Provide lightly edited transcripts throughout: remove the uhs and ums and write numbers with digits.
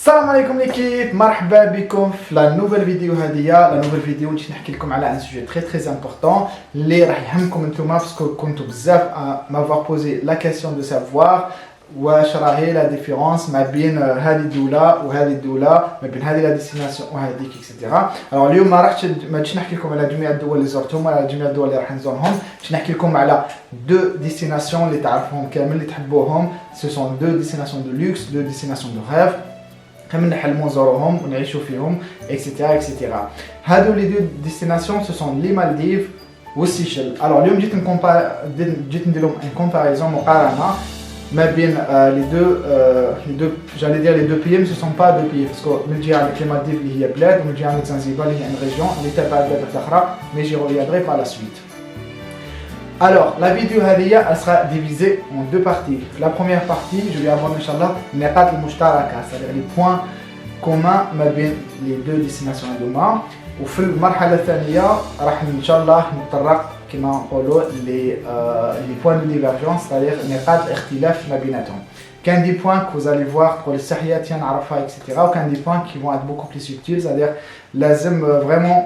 السلام عليكم l'équipe, مرحبا بكم في لا نوفيل فيديو هذه. لا نوفيل فيديو نجي نحكي لكم على ان سوجي تري امبورطون اللي راح يهمكم انتم باسكو كنتوا بزاف مافوار بوزي لا كيسيون دو سافوار واش راهي لا ديفيرونس ما بين هذه الدوله وهذه الدوله، ما بين هذه لا ديستيناسيون وهذيك اكسيتيرا. الوغ اليوم ما جيتش نحكي لكم على جميع الدول اللي زرتهم ولا على جميع الدول اللي راح نزورهم، باش نحكي لكم على دو ديستيناسيون اللي تعرفوهم كامل اللي تحبوهم. سو سون دو ديستيناسيون دو لوكس، دو ديستيناسيون دو ريف كامل نحلمو نزوروهم ونعيشوا فيهم اكسيتيرا اكسيتيرا. هادو لي دو ديستيناسيون سو سون لي مالديف والسيشل. الوغ اليوم جيت ندير لهم ان كومباريزون مقارنه ما بين les deux j'allais dire les deux pays mais ce sont pas deux pays parce que من جهه عندك لي مالديف اللي هي بلاد ومن جهه عندك زنزبار اللي هي ان ريجيون اللي تابعه لبلاد اخرى mais j'y reviendrai par la suite. Alors la vidéo هذه elle sera divisée en deux parties. La première partie je vais aborder inchallah النقاط المشتركه c'est-à-dire les points communs ما بين les deux destinations هذوما، وفي المرحله الثانيه راح ان شاء الله نتطرق كما نقولوا لي بوين دو ديفيرجونس c'est-à-dire نقاط الاختلاف ما بيناتهم. كان دي بوين que vous allez voir تقول الصحيات نعرفها اكسيتيرا، وكان دي بوين qui vont être beaucoup plus subtils c'est-à-dire لازم فريمون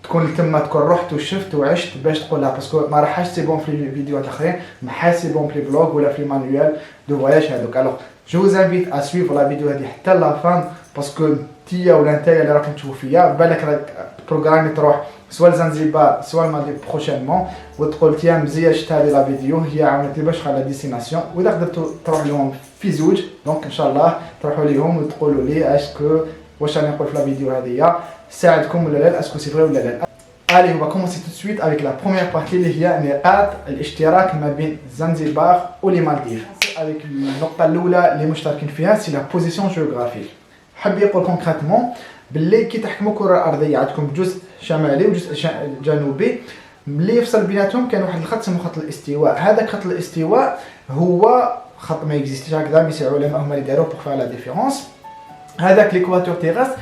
تكون تما تكون رحت وشفت وعشت باش تقولها، باسكو ما راحش سي بون في الفيديوهات الاخرين، ما حاش سي بون في الفلوغ ولا في المانيوال دو فواياج هذوك. الوغ جو vous invite à suivre la vidéo هذه حتى لا فان، باسكو نتيا ولا نتايا اللي راكم تشوفوا فيا بالك راك بروغرامي تروح سواء لزنزبار سواء المالديف بروشينمون وتقول تيا مزيان شفت هذه لا فيديو هي عاونتني باش على ديستيناسيون، واذا قدرتوا تروح لهم في زوج دونك ان شاء الله تروحوا ليهم وتقولوا لي اسكو واش راني نقول في لا فيديو هذه ساعدكم ولا لا، اسكو سي فري ولا لا. Allez, on va commencer tout de suite avec la première partie اللي هي نقاط الاشتراك ما بين زنزبار ولي مالديف. avec النقطة الأولى اللي مشتركين فيها سي لا بوزيسيون جيوغرافيك. حاب يقول كونكريتمون باللي كي تحكموا كرة أرضية عندكم جزء شمالي وجزء جنوبي، اللي يفصل بيناتهم كان واحد الخط اسمه خط الاستواء. هذاك خط الاستواء هو خط ما اكزيستيش هكذا، مي سي علماء هما اللي داروه بوغ فار لا ديفيرونس. هذاك ليكواتور تيغاستر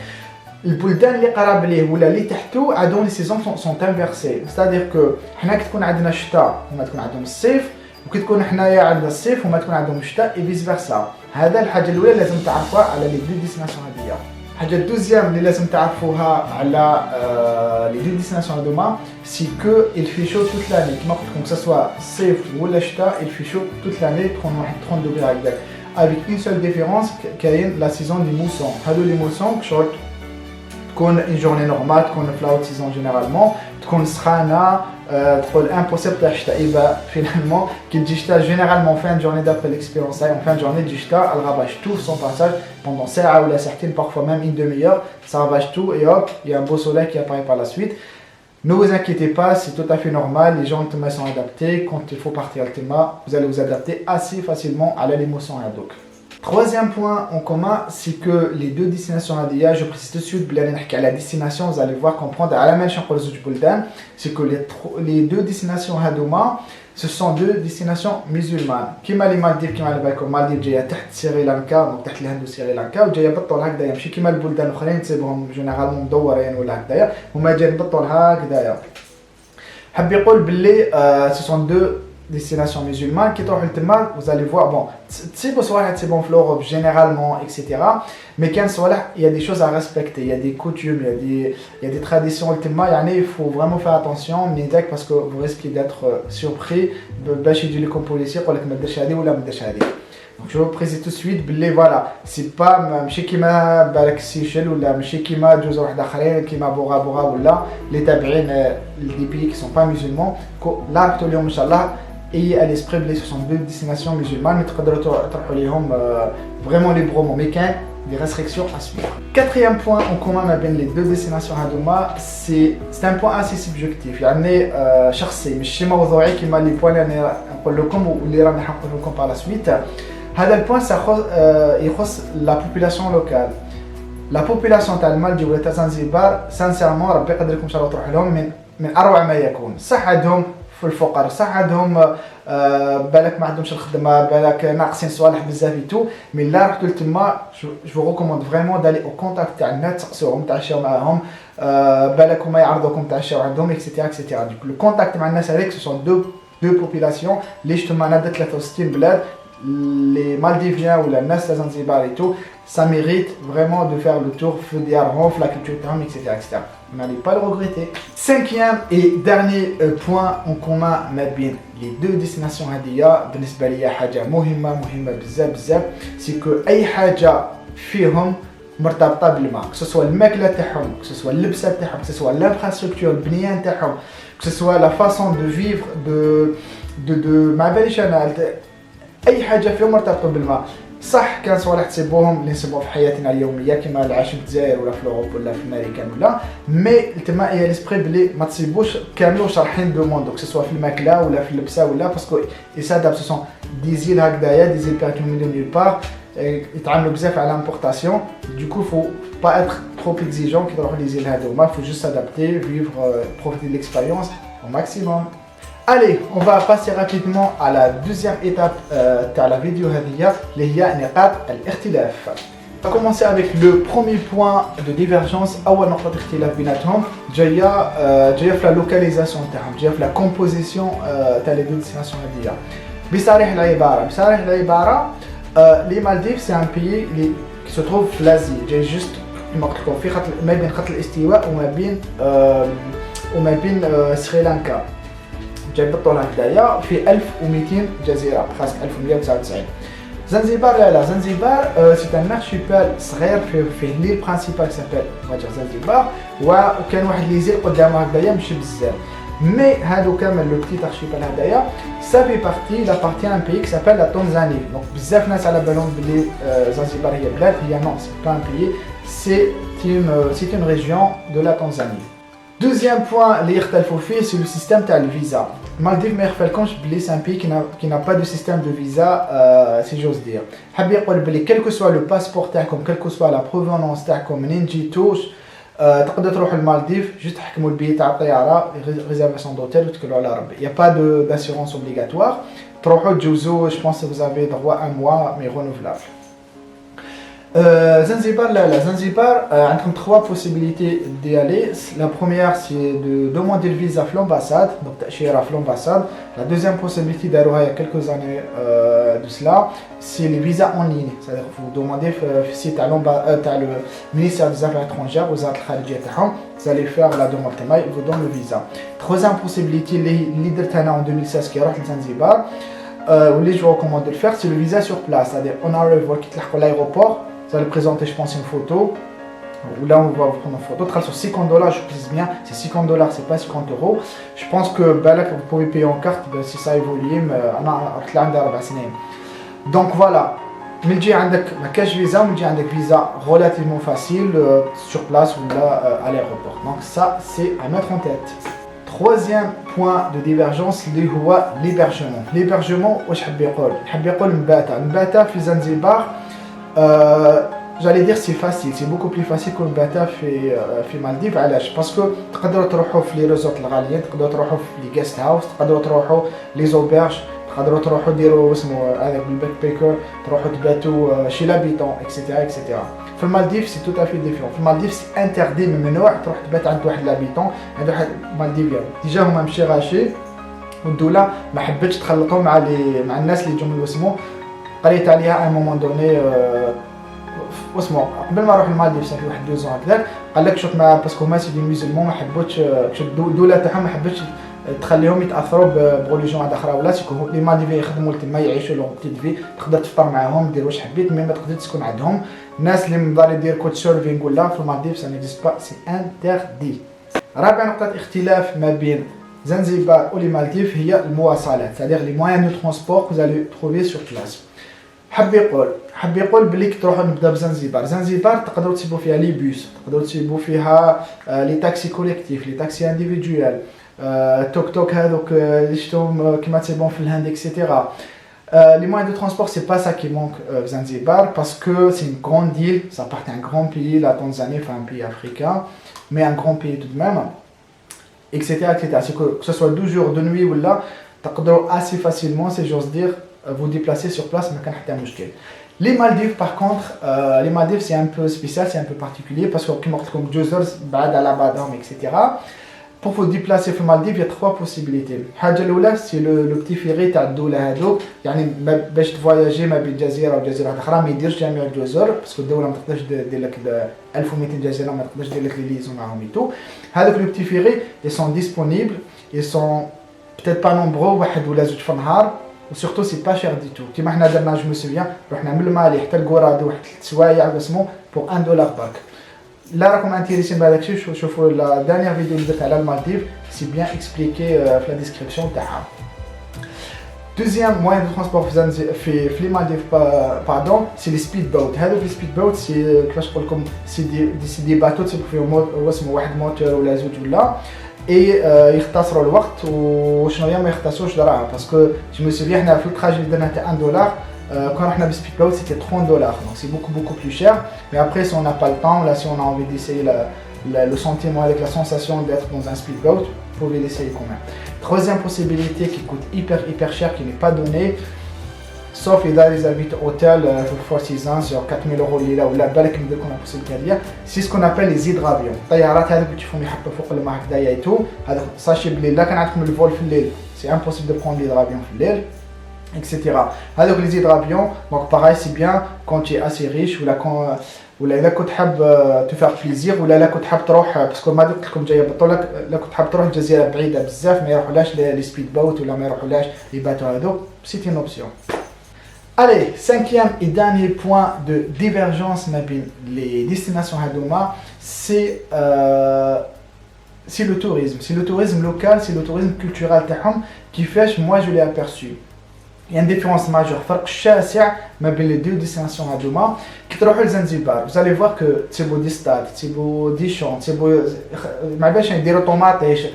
البلدان اللي قراب ليه ولا اللي تحته عندهم لي سيزون سون انفيرسي، ستادير كو حنا كي تكون عندنا الشتاء وما تكون عندهم الصيف، وكي تكون حنايا عندنا الصيف وما تكون عندهم الشتاء اي فيس فيرسا. هذا الحاجه الاولى لازم تعرفوها على لي دو ديستيناسيون هذيا. الحاجه الدوزيام اللي لازم تعرفوها على لي دو ديستيناسيون هذوما سي كو il fait chaud toute l'année. كما قلت لكم سواء الصيف ولا الشتاء il fait chaud toute l'année 30 دوغري هكذاك، avec une seule différence كاين لا سيزون دي موسون. هادو لي موسون شغل تكون اون جورني نورمال تكون في لا سيزون جينيرالمون تكون سخانه تقول امبوسيبل تاع الشتاء. يبقى فينالمون كي تجي الشتاء جينيرالمون فان جورني دابري ليكسبيرونس تاعي فان جورني تجي الشتاء الغاباج تو سون باساج بوندون ساعه ولا ساعتين بارفوا ميم اون دومي اور ça ravage tout et hop il y a un beau soleil qui apparaît par la suite. Ne vous inquiétez pas, c'est tout à fait normal, les gens sont adaptés. Quand il faut partir al tema, vous allez vous adapter assez facilement à l'émotion à donc. Troisième point en commun, c'est que les deux destinations هذيا, je précise tout de suite, بلا نحكي على destination, vous allez voir comprendre على ما نقول زوج بلدان, c'est que les deux destinations هذوما ce sont deux destinations musulmanes. كيما لي مالديف كيما على بالكم مالديف جايه تحت سريلانكا دونك تحت الهند وسريلانكا وجايه بالطول هكذايا، ماشي كيما البلدان الاخرين تصيبهم جينيرالمون مدورين ولا هكذايا، هما جايين بالطول هكذايا. حب يقول باللي ce sont deux destination musulmane qui تروحوا لتما vous allez voir bon تصيبوا صوالح تصيبهم في l'Europe généralement etc. mais كان صوالح il y a des choses à respecter, il y a des coutumes, il y a des traditions لتما يعني il faut vraiment faire attention منيتك parce que vous risquez d'être surpris باش يجي لكم بوليسي يقول لك ما ديرش هذه ولا ما ديرش هذه. donc je vous précise tout de suite باللي voilà c'est pas ماشي كيما بالك السيشل ولا ماشي كيما جزر واحد اخرين كيما بوغا ولا اللي تابعين لي بيي qui sont pas musulmans. لا رحتوا اليوم ان شاء الله et à l'esprit بلي ce sont deux destinations musulmanes تقدروا تروحوا ليهم vraiment librement mais كاين des restrictions à suivre. Quatrième point en commun ما بين les deux destinations هذوما c'est un point assez subjectif يعني شخصي ماشي موضوعي كيما لي بوين اللي نقول لكم واللي رانا نقول لكم par la suite. هذا البوين يخص la population locale. la population تاع المالديف ولا تاع زنزبار sincèrement ربي يقدر لكم ان شاء الله تروحوا لهم من اروع ما يكون. صح عندهم في الفقر صح عندهم بالك ما عندهمش الخدمه بالك ناقصين صوالح بزاف تو، مي لا رحتوا لتما جو ريكوموند فريمون دالي او كونتاكت تاع الناس تسقسوهم تعشاو معاهم بالك هما يعرضوكم تعشاو عندهم اكسيتيرا اكسيتيرا. لو كونتاكت مع الناس هذيك سو سون دو بوبولاسيون اللي شفتهم معنا 63 بلاد les Maldiviens ou la Nas de Zanzibar et tout, ça mérite vraiment de faire le tour, la culture, etc., etc. On n'allait pas le regretter. Cinquième et dernier point en commun avec les deux destinations هذيا بالنسبة لي حاجة مهمة بزاف بزاف c'est que أي حاجة فيهم مرتبطة بالماء que ce soit الماكلة تاعهم que ce soit اللبسة تاعهم que ce soit l'infrastructure البنيان تاعهم que ce soit la façon de vivre de ما باليش أنا أي حاجة فيهم مرتبطة بالماء صح كان صوالح تسيبوهم اللي نسيبوهم في حياتنا اليوميه كما العيش في الجزائر ولا في اوروبا ولا في امريكان ولا مي تما هي ليسبري بلي ما تسيبوش كاملين شارحين دو موند دوك سواء في الماكله ولا في اللبسه ولا باسكو يساداب سو سون دي زيل هكذايا دي زيل بيرتو مليون نيل بار يتعاملوا بزاف على لامبورطاسيون دوكو فو با اتر ترو اكزيجون كي تروحوا لي زيل هذوما فو جوست سادابتي فيفر بروفيتي دو ليكسبيريونس au maximum. Allez, on va passer rapidement à la deuxième étape de la vidéo qui est نقاط الاختلاف. On va commencer avec le premier point de divergence. أول نقطة اختلاف بيناتهم جاية في la localisation تاعهم، جاية في la composition تاع les deux destinations هذيا. بصريح العبارة les Maldives c'est un pays qui se trouve في l'Asie، جاي juste كما قلت لكم في خط ما بين خط الاستواء وما بين سريلانكا. جاي بالطول هكذايا في 1200 جزيره خاصك 1199. زنزبار لا زنزبار سي ان ارشيبال صغير فيه ليل برينسيبال سابيل زنزبار وكان واحد لي زيل قدامه هكذايا ماشي بزاف مي هادو كامل لو بتيت ارشيبال هذايا سافي بارتي لا بارتي ان بيي كي سابيل لا تنزاني. دونك بزاف ناس على بالهم بلي زنزبار هي بلاد، هي نون سي با ان بيي سي اون ريجيون دو لا تنزاني. Deuxième point, c'est le système de visa. Maldives, mais c'est un pays qui n'a pas de système de visa, si j'ose dire. Quel que soit le passeport, quelle que soit la provenance, تقدر تروح المالديف juste تحكموا البي تاع الطياره réservation d'hôtel وتكلوا على ربي. Il n'y a pas d'assurance obligatoire. تروحوا تجوزوا, je pense que vous avez droit à un mois mais renouvelable. Zanzibar, Zanzibar, عندكم trois possibilités d'y aller. La première c'est de demander le visa à l'ambassade, donc تأشيرة في l'ambassade. La deuxième possibilité d'arriver il y a quelques années de cela, c'est les visas en ligne. C'est-à-dire que vous demandez le site à le ministère des Affaires étrangères, aux vous allez faire la demande et vous donne le visa. Troisième possibilité, l'idée en 2016 qui est à Zanzibar, je vous recommande de le faire, c'est le visa sur place. C'est-à-dire on arrive à l'aéroport. Vous allez présenter, je pense, une photo. Ou là, on va vous prendre une photo. Sur $50, je précise bien, c'est $50, c'est pas 50 €. Je pense que vous pouvez payer en carte si ça évolue. Donc voilà. Mais il y a un cash visa, il y a un visa relativement facile sur place ou là à l'aéroport. Donc ça, c'est à mettre en tête. Troisième point de divergence, l'hébergement. L'hébergement, je vais dire في زنزبار. J'allais dire c'est facile, c'est beaucoup plus facile que le bata في Maldives. علاش؟ باسكو تقدروا تروحوا في لي ريزورت الغاليين، تقدروا تروحوا في لي جيست هاوس، تقدروا تروحوا لي زوبيرج، تقدروا تروحوا ديروا اسمه هذاك الباك بيكر، تروحوا تباتوا شي لابيتون اكسيتيرا اكسيتيرا. في المالديف سي توت افي ديفيرون. في المالديف سي انتردي ممنوع تروح تبات عند واحد لابيتون، عند واحد مالديفيان ديجا هما ماشي غاشي والدوله ما حبتش تخلطهم مع الناس اللي يجوا من وسمو. قريت عليها ان مومون دوني واسمو قبل ما نروح المالديف صافي واحد 2 ans هكذاك قال لك شوف ما باسكو هما سي دي ميزلمون ما حبوش الدوله تاعهم ما حبتش تخليهم يتاثروا بروليجيون واحده اخرى ولا سيكون لي مالديفيين يخدموا تما يعيشوا لهم بتيت في تقدر تفطر معاهم دير واش حبيت مي ما تقدرش تكون عندهم الناس اللي مضاري يدير كوت سيرفينغ ولا في المالديف سا نيكزيست با سي انتردي. رابع نقطه اختلاف ما بين زنزبار ولي مالديف هي المواصلات c'est-à-dire les moyens de transport que vous allez trouver sur place. حب يقول بلي تروحوا نبدا بزنزبار. زنزبار تقدروا تسيبوا فيها لي بوس، تقدروا تسيبوا فيها لي تاكسي كوليكتيف، لي تاكسي انديفيدوال، توك توك هذوك اللي شفتوهم كيما تسيبون في الهند اكسيتيرا. Les moyens de transport, c'est pas ça qui manque Zanzibar parce que c'est une grande île, ça appartient à un grand pays, la Tanzanie, enfin un pays africain, mais un grand pays tout de même, etc. C'est que ce soit 12 jours de nuit ou là, تقدروا assez facilement, si j'ose dire, vous déplacer sur place, ما كان حتى مشكل. Les Maldives par contre, les Maldives c'est un peu spécial, c'est un peu particulier parce que comme قلت لكم جزر بعاد على بعضهم etc. Pour vous déplacer في المالديف, il y a trois possibilités. الحاجة الأولى c'est le petit ferry تاع الدولة هذوك, يعني باش تفواياجي ما بين جزيرة وجزيرة أخرى ما يديرش جميع الجزر, باسكو الدولة ما تقدرش دير لك 1200 جزيرة, ما تقدرش دير لك لي ليزون معاهم ايتو. هذوك le petit ferry, ils sont disponibles, ils sont peut-être pas nombreux, واحد ولا زوج في النهار, وسورتو سي با شير دي تو. كيما حنا درنا جو مو سوفيان, رحنا من المالي حتى الكورادو واحد 3 سوايع بسمو بور $1 برك. لا راكم انتيريسين بهذاك الشيء, شوفوا لا دانيير فيديو اللي درت على المالديف, سي بيان اكسبليكي في لا ديسكريبسيون تاعها. دوزيام موان دو ترونسبور في لي مالديف باردون, سي لي سبيد بوت. هذوك لي سبيد بوت سي كيفاش نقول لكم, سي دي باتو تسوق فيهم واسمو واحد موتور ولا زوج ولا, اي يختصروا الوقت. وشنو هي ما يختصروش دراهم, باسكو جو مو سوفيان حنا في التراجي اللي درنا تاع $1, quand on a le speed boat c'était $30, donc c'est beaucoup plus cher. Mais après si on n'a pas le temps, là si on a envie d'essayer le sentiment avec la sensation d'être dans un speedboat, vous pouvez l'essayer quand même. Troisième possibilité qui coûte hyper cher, qui n'est pas donnée, sauf les réservés hôtel pour 6 ans sur 4000 € الليله ولا بالك ندير لكم possibilité, c'est ce qu'on appelle les hydravions. الطيارات هذوك اللي تشوفهم يحطوا فوق الماء هكذايا ايتو, هذوك ساشي بلي لا كان عندكم الفول في الليل, c'est impossible de prendre l'hydravion في الليل, etc. هذوك les hydravions, donc pareil c'est bien quand tu es assez riche ولا اذا كنت حاب te faire plaisir, ولا كنت حاب تروح, باسكو ما قلت لكم جايه بطولك, لا كنت حاب تروح لجزيره بعيده بزاف ما يروحولاش لي سبيد بوت ولا ما يروحولاش لي باتو هذوك, c'est une option. Allez, cinquième et dernier point de divergence avec les destinations Hadouma, c'est le tourisme. C'est le tourisme local, c'est le tourisme culturel qui fait, moi je l'ai aperçu. Il y a une différence majeure, فرق شاسع ما بين les deux destinations Hadouma. كي تروحوا لزنزبار, vous allez voir que c'est beau des stades, c'est beau des champs, c'est beau, ما باش يديروا طوماطيش,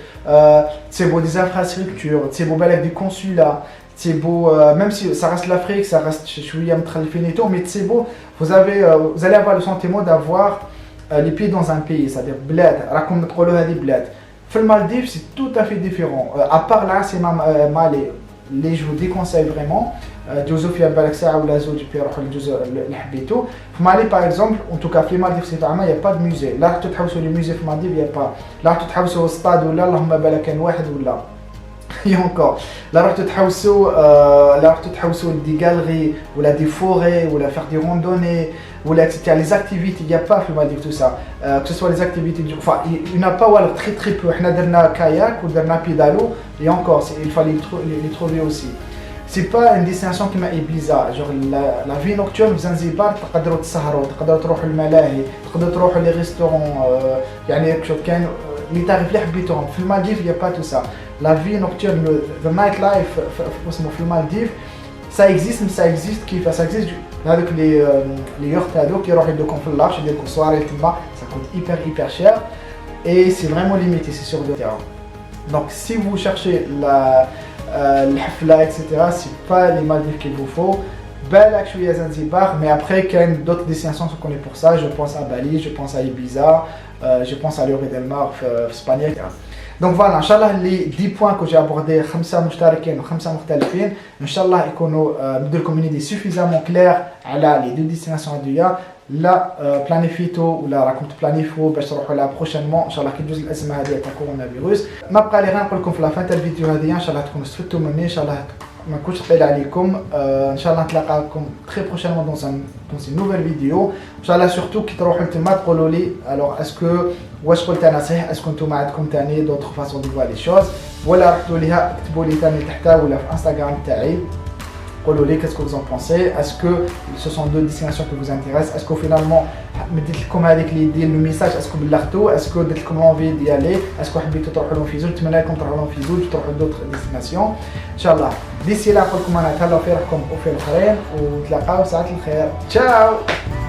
c'est beau des infrastructures, c'est beau بالك des consulats. C'est beau, même si ça reste l'Afrique, ça reste chouïa mtralifin et tout, mais c'est beau, vous allez avoir le sentiment d'avoir les pieds dans un pays, c'est-à-dire bled, raconte notre hadi bled. Dans le Maldives, c'est tout à fait différent. À part là, c'est Mali, les je vous déconseille vraiment. Josephia Balaksa ou la zone du Père Habito. Dans Mali, par exemple, en tout cas, dans les Maldives, il n'y a pas de musée. Là, tu as les musées dans les Maldives, il n'y a pas. Là, tu as au stade ou là, Allahumma balakan wahed ou là. Et encore, là tu as des galeries, ou là des forêts, ou là faire des randonnées, ou là etc. Les activités, il n'y a pas fait mal dire tout ça. Que ce soit les activités, enfin il n'y en a pas très peu. On a donné kayak ou donné pédalo, et encore, il fallait les trouver aussi. C'est pas une destination qui m'a bizarre. Genre la vie nocturne, Zanzibar, tu peux تسهروا, tu peux تروحوا الملاهي, tu peux تروحوا les restaurants, يعني كان اللي تعرف اللي حبيتهم. في المالديف il n'y a pas tout ça. La vie nocturne, the nightlife في المالديف, ça existe, mais ça existe كيف ça existe. هذوك les yachts هذوك يروحوا يدوكم في اللاش, يديركم soirée تما, ça coûte hyper cher et c'est vraiment limité, c'est sur le terrain. Donc si vous cherchez الحفلة etc, c'est pas les Maldives qu'il vous faut. بالك شوية Zanzibar, mais après il y a d'autres destinations qu'on connaît pour ça. Je pense à Bali, je pense à Ibiza, je pense à Lloret del Mar في Espagne, etc. Donc voilà, Inch'Allah, les 10 points que j'ai abordés, 5 مشتركين و 5 مختلفين, Inch'Allah, يكونوا بدلكم une idée suffisamment claire على les deux destinations هذويا. لا بلانيفيتو ولا راكم تبلانيفو باش تروحوا لها بروشينمون ان شاء الله كي تجوز الازمه هذه تاع كورونا فيروس. ما بقى لي غير نقول لكم في لا فان تاع الفيديو هذه, ان شاء الله تكونوا استفدتوا مني, ان شاء الله ما نكونش ثقيل عليكم. ان شاء الله نتلاقاكم تري بروشينمون دون سي نوفيل فيديو. ان شاء الله سورتو كي تروحوا لتما تقولوا لي الوغ اسكو واش قلت انا صحيح, اسكو نتوما عندكم ثاني دوطخ فاسون دو فوا لي شوز, ولا رحتوا ليها اكتبوا لي ثاني تحتها ولا في انستغرام تاعي. Qu'est-ce que vous en pensez? Est-ce que ce sont deux destinations qui vous intéressent? Est-ce que finalement, dites-le avec l'idée, le message, est-ce que vous l'avez? Est-ce que vous avez envie d'y aller? Est-ce que vous avez envie de Fizoul? Tu m'as dit que vous Fizoul, tu as d'autres destinations. Inch'Allah. D'ici là, pour que vous ayez fait le khair, ou تلاقاو ساعة الخير. Ciao!